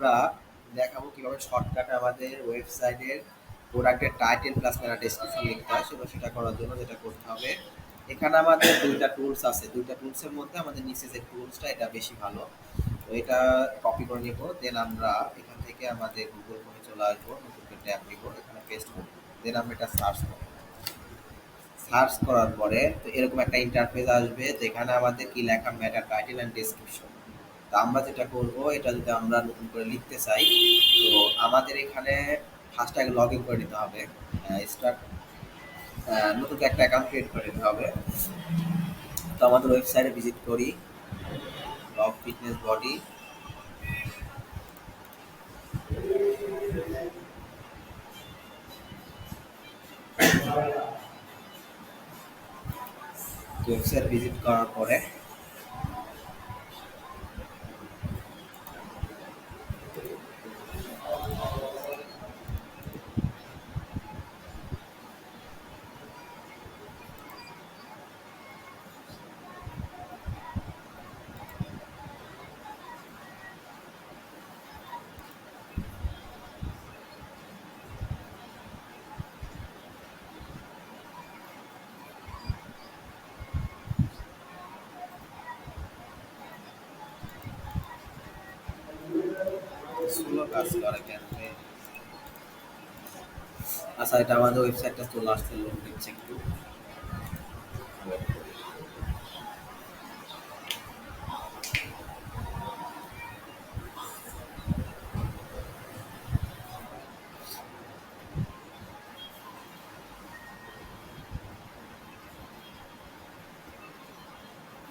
আমরা দেখাবো কিভাবে শর্টকাটে আমাদের ওয়েবসাইটের প্রোডাক্টের টাইটেল প্লাস মেটা ডেসক্রিপশন লিখতে হয়। সেটা করার জন্য যেটা করতে হবে, এখানে আমাদের দুইটা টুলস আছে। দুইটা টুলসের মধ্যে আমাদের নিচে যে টুলসটা এটা বেশি ভালো। তো এটা কপি করে নিব, দেন আমরা এখান থেকে আমাদের গুগল ফোনে চলে আসবো, নতুন একটা ট্যাব নিব, এখানে পেস্ট করব, দেন আমরা এটা সার্চ করব। সার্চ করার পরে তো এরকম একটা ইন্টারফেস আসবে, যেখানে আমাদের কি লেখা, মেটা টাইটেল অ্যান্ড ডেসক্রিপশন। তো আমরা যেটা করব, এটা যদি আমরা নতুন করে লিখতে চাই, তো আমাদের এখানে ফার্স্ট আগে লগ ইন করে নিতে হবে। স্টার্ট নতুন একটা অ্যাকাউন্ট ক্রিয়েট করে নিতে হবে। তো আমাদের ওয়েবসাইটে ভিজিট করি, love fitness body. Website visit করার পরে স্লো কাজ করে কেন আচ্ছা, এটা আমাদের ওয়েবসাইটটা চলে আসছে, লোড দিচ্ছে একটু।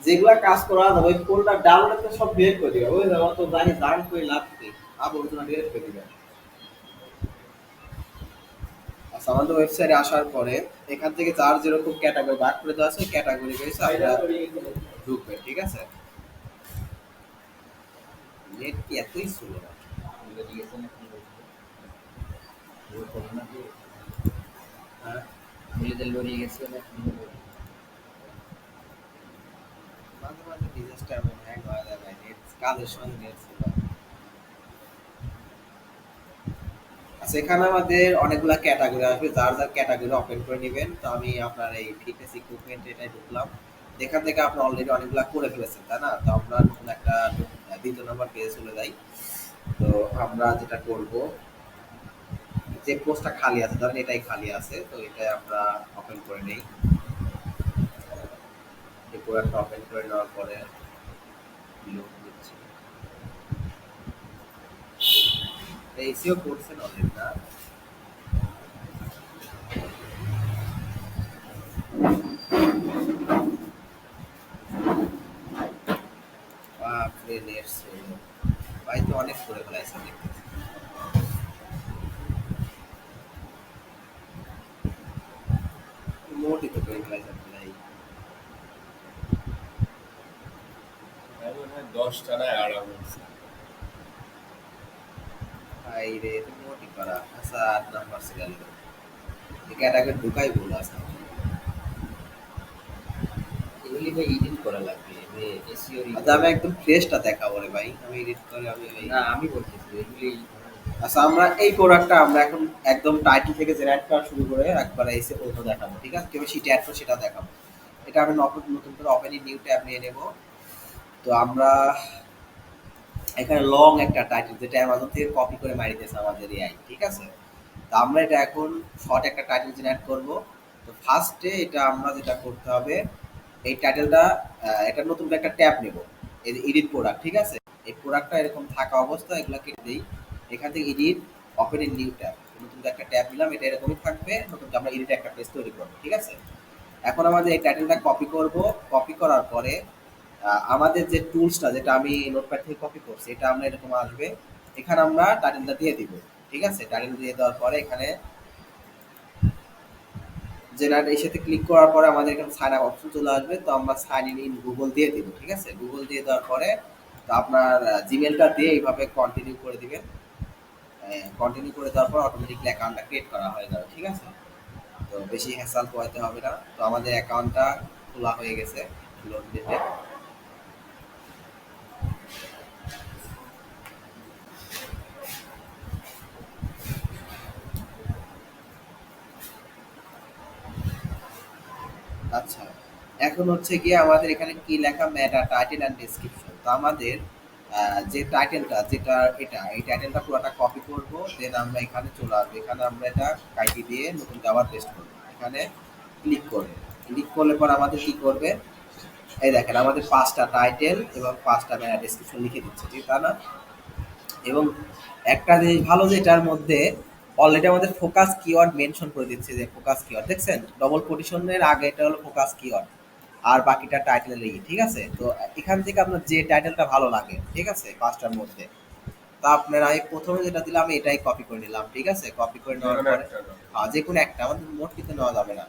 যেগুলা কাজ করা যাবে ওই কোডটা ডাউনলোড করে সব ডিলিট করে দিবে। ওই আমার তো জানি জান কই লাভ কি, আবর্জনা ডিলিট করে দিবে। আচ্ছা, আমাদের ওয়েবসাইটে আসার পরে এখান থেকে যার যেরকম ক্যাটাগরি ভাগ করে দেওয়া আছে, ক্যাটাগরি বেসে আমরা ঢুকবে, ঠিক আছে? নেট কি এতই স্লো? হ্যাঁ, মাঝে মাঝে ডিজাস্টার এমন হ্যাং হয়ে যায় ভাই, নেট কাজের সময় নেট স্লো। আচ্ছা, এখানে আমাদের অনেকগুলা ক্যাটাগরি আসবে, যার যার ক্যাটাগরি ওপেন করে নেবেন। তো আমি আপনার এই ফিটনেস ইকুইপমেন্ট এটাই ঢুকলাম। এখান থেকে আপনি অলরেডি অনেকগুলা করে ফেলেছেন, তাই না? তো আমরা নতুন একটা দ্বিতীয় নম্বর পেজে চলে যাই। তো আমরা যেটা করব, যে পোস্টটা খালি আছে, ধরেন এটাই খালি আছে, তো এটাই আমরা ওপেন করে নেই। এই প্রোডাক্টটা ওপেন করে নেওয়ার পরে লোড দিচ্ছি। এসিও করছেন অলরেডি না? বাপরে, নেট স্লো ভাই, তো অনেক করে ফেলাইছে দেখতেছি। মোটই তো করে ফেলাইছে ভাই। ভাই রে, তো মোটই করা। আচ্ছা, ৮ নাম্বার সিরিয়াল এই ক্যাটাগরি ঢুকাই ভুল আছে। আচ্ছা, আমি একদম ফ্রেশটা দেখাবো রে ভাই, আমি এডিট করে আমি আচ্ছা, আমরা এই প্রোডাক্টটা আমরা এখন একদম টাইটেল থেকে জেনারেট করা শুরু করে একবারে এসে ওটা দেখাবো, ঠিক আছে? কিভাবে শিটে অ্যাড করে সেটা দেখাবো। এটা আমি নতুন করে ওপেন নিউ ট্যাব নিয়ে নেব। তো আমরা এখানে লং একটা টাইটেল, যেটা অ্যামাজন থেকে কপি করে মারিতেছে আমাদের এআই, ঠিক আছে? তো আমরা এটা এখন শর্ট একটা টাইটেল জেনারেট করব। তো ফার্স্টে এটা আমরা যেটা করতে হবে, এই টাইটেলটা এটা নতুন করে একটা ট্যাব নেব, এই যে এডিট প্রোডাক্ট, ঠিক আছে? এই প্রোডাক্টটা এরকম থাকা অবস্থা এগুলো কেটে দিই। এখান থেকে edit, open in new tab, নতুন করে একটা ট্যাব নিলাম, এটা এরকমই থাকবে। নতুন করে আমরা এডিট একটা পেজ তৈরি করবো, ঠিক আছে? এখন আমাদের এই টাইটেলটা কপি করব। কপি করার পরে আমাদের যে টুলসটা, যেটা আমি নোটপ্যাড থেকে কপি করছি, এটা আমরা এরকম আসবে। এখানে আমরা টাইটেলটা দিয়ে দিব, ঠিক আছে? টাইটেল দিয়ে দেওয়ার পরে এখানে জেনারেট এই সাথে ক্লিক করার পরে আমাদের এখানে সাইন আপ অপশন চলে আসবে। তো আমরা সাইন ইন ইন গুগল দিয়ে দিব, ঠিক আছে? গুগল দিয়ে দেওয়ার পরে তো আপনার জিমেলটা দিয়ে এইভাবে কন্টিনিউ করে দিবেন। কন্টিনিউ করে দেওয়ার পর অটোমেটিকলি অ্যাকাউন্টটা ক্রিয়েট করা হয়ে যাবে, ঠিক আছে? তো বেশি হ্যাসেল পোহাইতে হবে না। তো আমাদের অ্যাকাউন্টটা খোলা হয়ে গেছে। লোড দিতে আচ্ছা, এখন হচ্ছে গিয়ে আমাদের এখানে কি লেখা মেটা টাইটেল অ্যান্ড ডেসক্রিপশন। তো আমাদের যে টাইটেলটা যেটা এটা এই টাইটেলটা পুরোটা কপি করব, দেন আমরা এখানে চলে আসবো, এখানে আমরা এটা কাইটি দিয়ে নতুন আবার পেস্ট করবো, এখানে ক্লিক করবে। ক্লিক করলে পর আমাদের কি করবে, এই দেখেন আমাদের পাঁচটা টাইটেল এবং পাঁচটা মেটা ডেসক্রিপশন লিখে দিচ্ছে, ঠিক তা না? এবং একটা জিনিস ভালো যে এটার মধ্যে অলরেডি আমাদের ফোকাস কিওয়ার্ড মেনশন করে দিচ্ছে, যে ফোকাস কিওয়ার্ড দেখছেন ডবল কোটেশনের আগে এটা হলো ফোকাস কিওয়ার্ড, আর বাকিটা টাইটেলের ঠিক আছে। তো এখান থেকে আপনার যে টাইটেলটা ভালো লাগে, ঠিক আছে, পাঁচটার মধ্যে, তা আপনার আমি প্রথমে যেটা দিলাম আমি এটাই কপি করে নিলাম, ঠিক আছে। কপি করে নেওয়ার পরে যে কোনো একটা, আমাদের মোট কিন্তু নেওয়া যাবে না।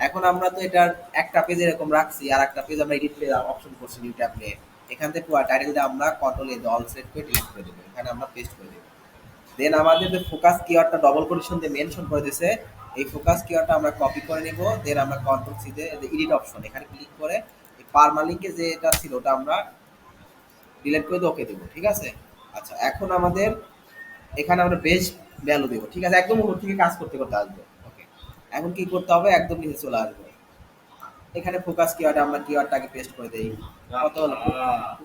এখন আমরা তো এটার একটা পেজ এরকম রাখছি, আর একটা পেজ আমরা এডিট পেজ অপশন করছি নিউ ট্যাব নিয়ে, এখান থেকে পুরো টাইটেলটা আমরা কন্ট্রোল এ অল সেট করে ডিলিট করে দেবো, এখানে আমরা পেস্ট করে দেবো। দেন আমাদের যে ফোকাস কিওয়ার্ডটা ডবল কোটেশন দিয়ে মেনশন করে দিয়েছে, এই ফোকাস কিওয়ার্ডটা আমরা কপি করে নেব। দেন আমরা কন্ট্রোল সি তে এডিট অপশন এখানে ক্লিক করে এই পারমালিঙ্কে যে এটা ছিল ওটা আমরা ডিলিট করে দিয়ে ওকে দেবো, ঠিক আছে। আচ্ছা, এখন আমাদের এখানে আমরা বেস্ট ভ্যালু দেবো, ঠিক আছে, একদম উপর থেকে কাজ করতে করতে আসবো। ওকে, এখন কি করতে হবে, একদম নিচে চলে আসবো, এখানে ফোকাস কিওয়ার্ড আমরা কিওয়ার্ডটাকে পেস্ট করে দেই, কত হলো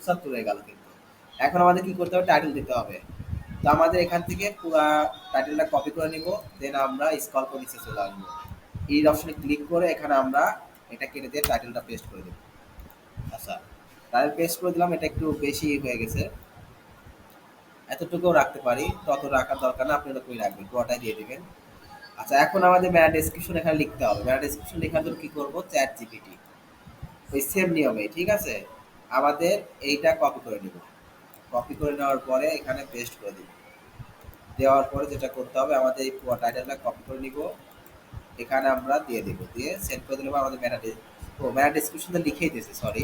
75 হয়ে গেল কিন্তু। এখন আমাদের কি করতে হবে, টাইটেল দিতে হবে। তো আমাদের এখান থেকে পুরো টাইটেলটা কপি করে নিব, দেন আমরা স্ক্রল করে নিচে চলে আসবো, এই অপশনে ক্লিক করে এখানে আমরা এটা কেটে দিয়ে টাইটেলটা পেস্ট করে দেব। আচ্ছা, টাইটেল পেস্ট করে দিলাম, এটা একটু বেশি হয়ে গেছে, এতটুকুও রাখতে পারি, তত রাখার দরকার না, আপনি এটা করে রাখবেন, পুরোটাই দিয়ে দিবেন। আচ্ছা, এখন আমাদের মেটা ডেসক্রিপশন এখানে লিখতে হবে। মেটা ডেসক্রিপশন লেখার জন্য কি করব, চ্যাট জিপিটি ওই সেম নিয়মে, ঠিক আছে, আমাদের এইটা কপি করে নিব। কপি করে নেওয়ার পরে এখানে পেস্ট করে দিব, দেওয়ার পরে যেটা করতে হবে, আমাদের এই পুরো টাইটেলটা কপি করে নিব, এখানে আমরা দিয়ে দিব, দিয়ে সেন্ড করে দিলাম। আমাদের মেটা ডেসক্রিপশনে লিখেই দিয়েছে, সরি,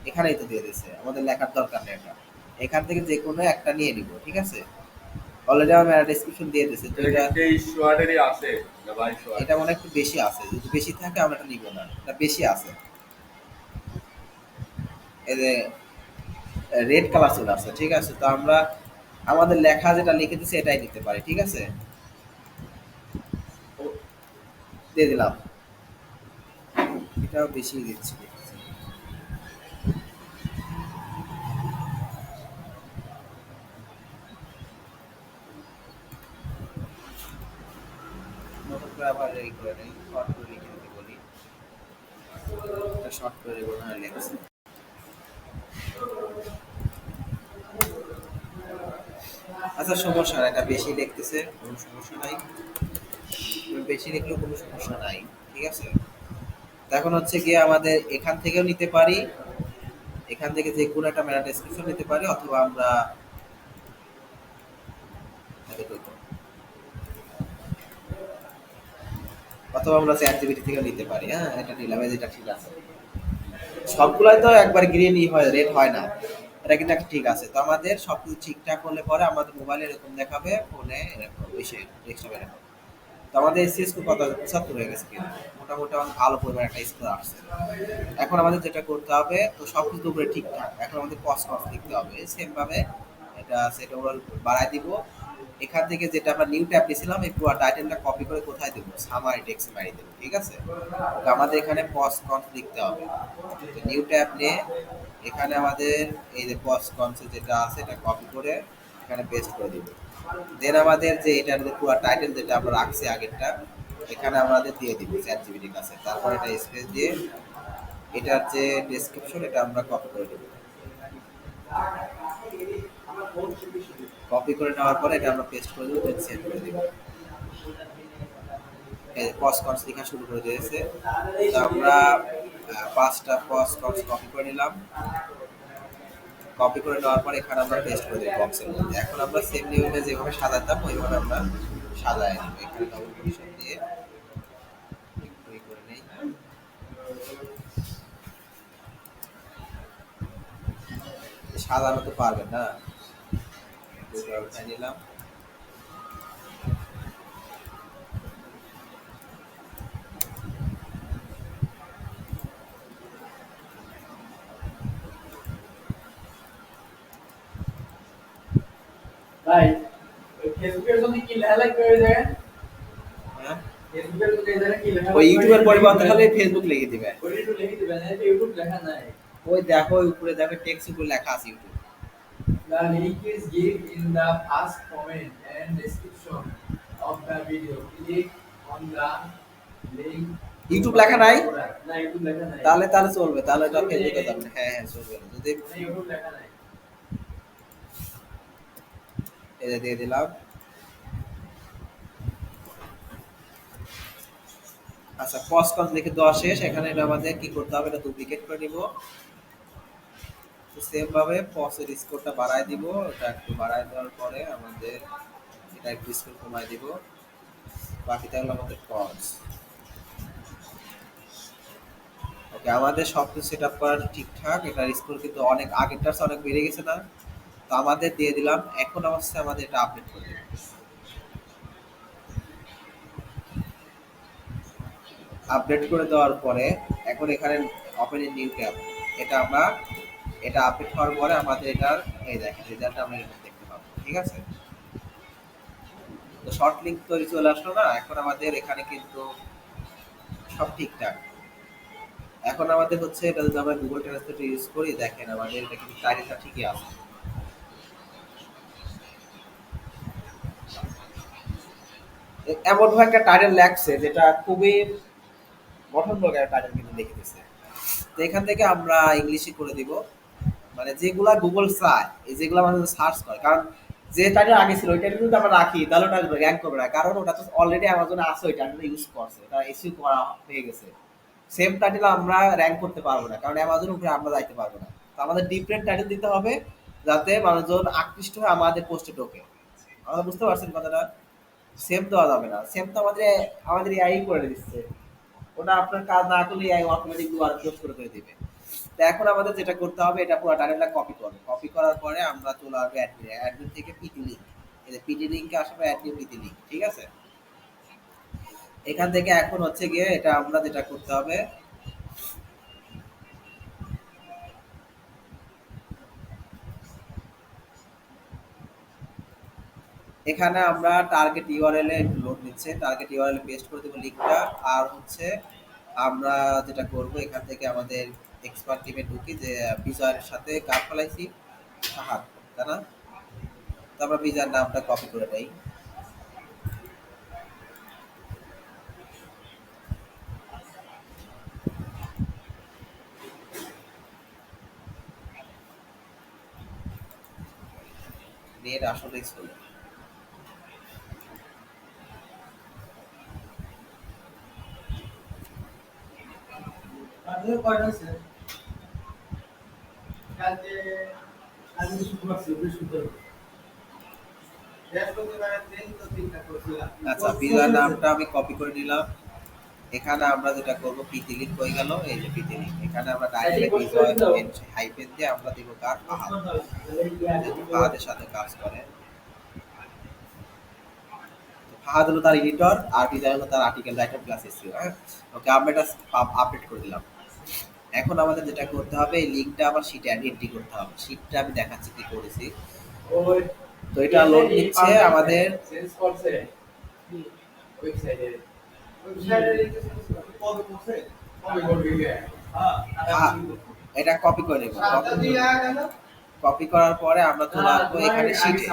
এখানেই তো দিয়ে দিয়েছে, আমাদের লেখার দরকার নেই এটা, এখান থেকে যে কোনো একটা নিয়ে নিব, ঠিক আছে। অলরেডি আমার মেটা ডেসক্রিপশন দিয়ে দিয়েছে, তো এটা এটা মনে হয় একটু বেশি আছে, যদি বেশি থাকে আমরা এটা নিব না, এটা বেশি আছে। এই যে রেড কালার চলে আসছে, ঠিক আছে, তো আমরা আমাদের লেখা যেটা লিখে দিচ্ছে এটাই নিতে পারি, ঠিক আছে। ও, দিয়ে দিলাম, এটাও বেশি দিচ্ছি। নতুন করে আবার এই করে নেই, শর্ট করে লিখে দিতে বলি, এটা শর্ট করে দেবো না লেখছি। আচ্ছা, সমস্যা নাই, এটা বেশি লিখতেছে, কোনো সমস্যা নাই, বেশি লিখলেও কোনো সমস্যা নাই, ঠিক আছে। তো এখন হচ্ছে গিয়ে আমাদের এখান থেকেও নিতে পারি, এখান থেকে যে কোনো একটা মেটা ডেসক্রিপশন নিতে পারি, অথবা আমরা অথবা আমরা চ্যাট জিপিটি থেকে নিতে পারি। হ্যাঁ, এটা নিলাম, এই যেটা ঠিক আছে। সবগুলাই তো একবার গ্রিন হয়, রেড হয় না, এটা কিন্তু একটা ঠিক আছে। তো আমাদের সবকিছু ঠিকঠাক হলে পরে আমাদের মোবাইলে এরকম দেখাবে, ফোনে এরকম এসে ডেস্কটপে এরকম। তো আমাদের এসএস স্কোর কত, 75 হয়ে গেছে কিন্তু, মোটামুটি আমাদের ভালো পরিমাণ একটা স্কোর আসছে। এখন আমাদের যেটা করতে হবে, তো সবকিছু উপরে ঠিকঠাক, এখন আমাদের কস্ট কস্ট লিখতে হবে সেম ভাবে, এটা সেট ওভারঅল বাড়ায় দিব। এখান থেকে যেটা আমরা নিউ ট্যাব দিয়েছিলাম, এই পুরো টাইটেলটা কপি করে কোথায় দেবো, সামারি টেক্সটে মারি দেবো, ঠিক আছে। তো আমাদের এখানে কস্ট কস্ট লিখতে হবে, তো নিউ ট্যাব নিয়ে এখানে আমাদের এই যে কস্ট কস্ট যেটা আছে এটা কপি করে এখানে পেস্ট করে দিব। দেন আমাদের যে এটার যে পুরো টাইটেল যেটা আমরা রাখছি আগেরটা, এখানে আমাদের দিয়ে দিব চ্যাট জিপিটির কাছে, তারপর এটা স্পেস দিয়ে এটার যে ডেসক্রিপশন এটা আমরা কপি করে দেব। কপি করে নেওয়ার পরে এটা আমরা পেস্ট করে দেবো, দেন সেভ করে দেবো। এই কস কস লেখা শুরু করে দিয়েছে। তো আমরা পাঁচটা কস কস কপি করে নিলাম, কপি করে নেওয়ার পর এখানে আমরা পেস্ট করে দেবো বক্সের মধ্যে। এখন আমরা সেম নিয়মে যেভাবে সাজাতাম ওইভাবে আমরা সাজায় নেব, এখানে ডবল পজিশন দিয়ে একটু করে নেই। সাজানো তো পারবেন না, দুটো উঠাই নিলাম। ভাই ওই ফেসবুকের জন্য কি লেখা লাগবে ওই জায়গায়? হ্যাঁ, ওই ইউটিউবের পরিবর্তে খালি ফেসবুক লিখে দিবে। ইউটিউব লেখা নাই। ওই দেখো ওই উপরে দেখো টেক্সট উপরে লেখা আছে YouTube. The link is given in the first comment and description of the video. Click on the link. YouTube লেখা নাই? না ইউটিউব লেখা নাই। তাহলে তাহলে চলবে, তাহলে এটা ফেসবুকে যাবে না। হ্যাঁ হ্যাঁ চলবে না। যদি ইউটিউব লেখা নাই। এই যে দিয়ে দিলাম। আচ্ছা পজ কজ লিখে দেওয়া শেষ। এখানে এটা আমাদের কি করতে হবে, এটা ডুপ্লিকেট করে নিব। তো সেম ভাবে পজের স্কোরটা বাড়ায় দিব। এটা একটু বাড়ায় দেওয়ার পরে আমাদের এটা একটু স্কোর কমায় দিব। বাকি থাকলো আমাদের পজ। ওকে আমাদের সবকিছু সেট আপ করা ঠিকঠাক। এটার স্কোর কিন্তু অনেক আগেরটার চেয়ে অনেক বেড়ে গেছে না? তো আমাদের দিয়ে দিলাম। এখন অবশ্যই আমাদের এটা আপডেট করে দিলাম। আপডেট করে দেওয়ার পরে এখন এখানে ওপেন এ নিউ ট্যাব, এটা আমরা এটা আপডেট হওয়ার পরে আমাদের এটার এই দেখেন রেজাল্ট আমরা এখানে দেখতে পাবো। ঠিক আছে? তো শর্ট লিংক তৈরি চলে আসলো না? এখন আমাদের এখানে কিন্তু সব ঠিকঠাক। এখন আমাদের হচ্ছে এটা যদি আমরা গুগল ট্রান্সলেট ইউজ করি, দেখেন আমাদের এটা কিন্তু টাইটেলটা ঠিকই আছে। এমন ভাবে একটা টাইটেল লাগছে যেটা খুবই গঠনমূলক একটা টাইটেল কিন্তু লিখে দিচ্ছে। তো এখান থেকে আমরা ইংলিশে করে দিব। মানে যেগুলা গুগল চায়, এই যেগুলো আমাদের সার্চ করে, কারণ যে টাইটেল আগে ছিল ওই টাইটেল যদি আমরা রাখি তাহলে ওটা র্যাঙ্ক করবে না, কারণ ওটা তো অলরেডি অ্যামাজনে আছে, ওই টাইটেল ইউজ করছে, এটা এসইও করা হয়ে গেছে। সেম টাইটেল আমরা র্যাঙ্ক করতে পারবো না, কারণ অ্যামাজনের উপরে আমরা যাইতে পারবো না। তো আমাদের ডিফারেন্ট টাইটেল দিতে হবে যাতে মানুষজন আকৃষ্ট হয়ে আমাদের পোস্টে ঢোকে। আমরা বুঝতে পারছেন কথাটা? সেম দেওয়া যাবে না, সেম তো আমাদের এআই করে দিচ্ছে। ওটা আপনার কাজ না করলে এআই অটোমেটিক দুবার পোস্ট করে করে দিবে। তো এখন আমাদের যেটা করতে হবে, এটা পুরো টাইটেলটা কপি করবে। কপি করার পরে আমরা চলে আসবো অ্যাডমিন। অ্যাডমিন থেকে পিটি লিঙ্ক, এই যে পিটি লিঙ্কে আসবে অ্যাডমিন পিটি লিঙ্ক। ঠিক আছে? এখান থেকে এখন হচ্ছে গিয়ে এটা আমরা যেটা করতে হবে, এখানে আমরা টার্গেট ইউআরএল এ লোড নিচ্ছে, টার্গেট ইউআরএল পেস্ট করে দেবো লিঙ্কটা। আর হচ্ছে আমরা যেটা করব, এখান থেকে আমাদের এক্সপার্ট টিমে ঢুকি যে বিজয়ের সাথে কাজ ফলাইছি সাহাদ, তাই না? তো আমরা বিজয়ের নামটা কপি করে দেই। নেট আসলেই ছিল। আজকে কয়টা আছে? কালকে আজকে শুক্রবার ছিল, বৃহস্পতিবার। বৃহস্পতিবারের দিন তো তিনটা করছিলাম। আচ্ছা বিজয়ের নামটা আমি কপি করে নিলাম। এখানে আমরা যেটা করব, পিটি লিঙ্ক হয়ে গেল। এই যে পিটি লিঙ্ক, এখানে আমরা ডাইরেক্ট বিজয় হাইফেন দিয়ে আমরা দিব কার ফাহাদ, যেহেতু ফাহাদের সাথে কাজ করে। ফাহাদ হলো তার এডিটর আর বিজয় হলো তার আর্টিকেল রাইটার প্লাস এসইও। হ্যাঁ, ওকে আমরা এটা আপডেট করে দিলাম। এখন আমাদের যেটা করতে হবে, এই লিঙ্কটা আবার শিটে এন্ট্রি করতে হবে। শিটটা আমি দেখাচ্ছি কি করেছি। ওই তো এটা লোড নিচ্ছে আমাদের। চেঞ্জ করছে ওয়েবসাইটে। ওয়েবসাইটে কবে করছে? কবে করবে কি? হ্যাঁ, এটা কপি করে নেব। কপি করার পরে আমরা চলে আসবো এখানে শিটে।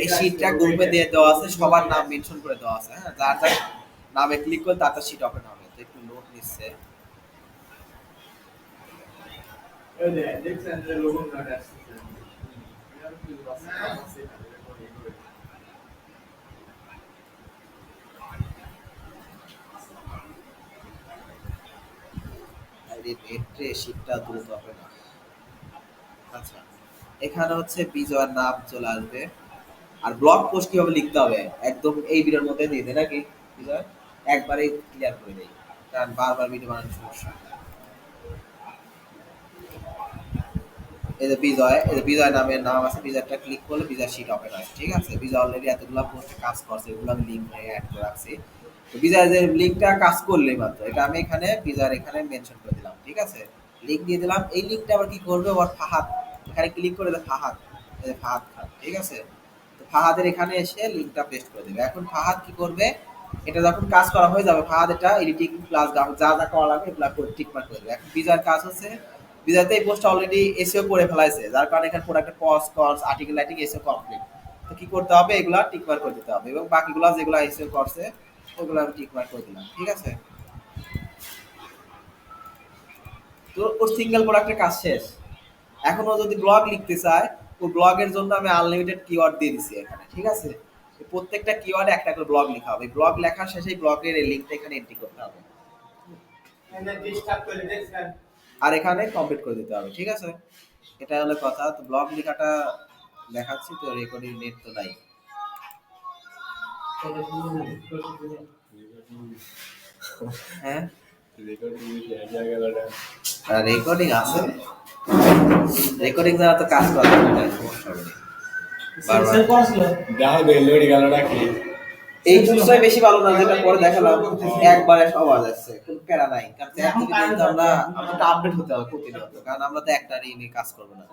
এই শিটটা গ্রুপে দিয়ে দেওয়া আছে, সবার নাম মেনশন করে দেওয়া আছে। হ্যাঁ, যার যার নামে ক্লিক করলে তার শিট ওপেন হবে। তো একটু লোড নিচ্ছে। এই যে দেখছেন যে লোগো নাটা আসছে। আরে নেটে শিটটা দ্রুত হবে না। আচ্ছা, এখানে হচ্ছে বিজয়ের নাম চলে আসবে। আর ব্লগ পোস্ট কিভাবে লিখতে হবে একদম এই ভিডিওর মধ্যে দিয়ে দেয় নাকি বিজয়? একবারেই ক্লিয়ার করে দেই, কারণ বারবার ভিডিও বানানোর সমস্যা। এই যে বিজয়, এই যে বিজয় নামের নাম আছে, বিজয়টা ক্লিক করলে বিজয় শিট ওপেন হয়। ঠিক আছে? বিজয় অলরেডি এতগুলো পোস্টে কাজ করছে, এগুলো আমি লিঙ্ক অ্যাড করে রাখছি। তো বিজয় যে লিঙ্কটা কাজ করলেই মাত্র এটা আমি এখানে বিজয়ের এখানে মেনশন করে দিলাম। ঠিক আছে? লিঙ্ক দিয়ে দিলাম। এই লিঙ্কটা আবার কি করবে, ওর ফাহাদ এখানে ক্লিক করে দেয় ফাহাদ, এই যে ফাহাদ খান। ঠিক আছে? তো ফাহাদের এখানে এসে লিঙ্কটা পেস্ট করে দেবে। এখন ফাহাদ কি করবে, এটা যখন কাজ করা হয়ে যাবে ফাহাদ এটা এডিটিং প্লাস যা যা করা লাগবে এগুলো করে টিকমার্ক করে দেবে। এখন বিজয়ের কাজ হচ্ছে বিজয়তে এই পোস্টটা অলরেডি এসইও করে ফেলাইছে, যার কারণে এখানে প্রোডাক্টের cost cost article writing SEO complete. তো কি করতে হবে, এগুলা টিকমার্ক করে দিতে হবে এবং বাকিগুলো যেগুলো এসইও করছে ওগুলো আমি টিকমার্ক করে দিলাম, ঠিক আছে। তো ওর সিঙ্গেল প্রোডাক্টের কাজ শেষ। এখন ও যদি ব্লগ লিখতে চায়, ও ব্লগের জন্য আমি আনলিমিটেড কিওয়ার্ড দিয়ে দিছি এখানে, ঠিক আছে। প্রত্যেকটা কিওয়ার্ডে একটা করে ব্লগ লেখা হবে, ব্লগ লেখার শেষে ব্লগের এই লিঙ্কটা এখানে এন্ট্রি করতে হবে আর এখানে কমপ্লিট করে দিতে হবে, ঠিক আছে। এটা হলো কথা। তো ব্লগ লেখাটা দেখাচ্ছি, তো রেকর্ডিং নেট তো নাই। হ্যাঁ রেকর্ডিং আছে, রেকর্ডিং দ্বারা তো কাজ করা যাবে না, সমস্যা হবে না। এই টুলসটাই বেশি ভালো না, যেটা পরে দেখালাম একবারে সব যাচ্ছে, কোনো প্যারা নাই। কারণ আমরা তো আপডেট হতে হবে প্রতিনিয়ত, কারণ আমরা তো একটা নিয়ে কাজ করবো না।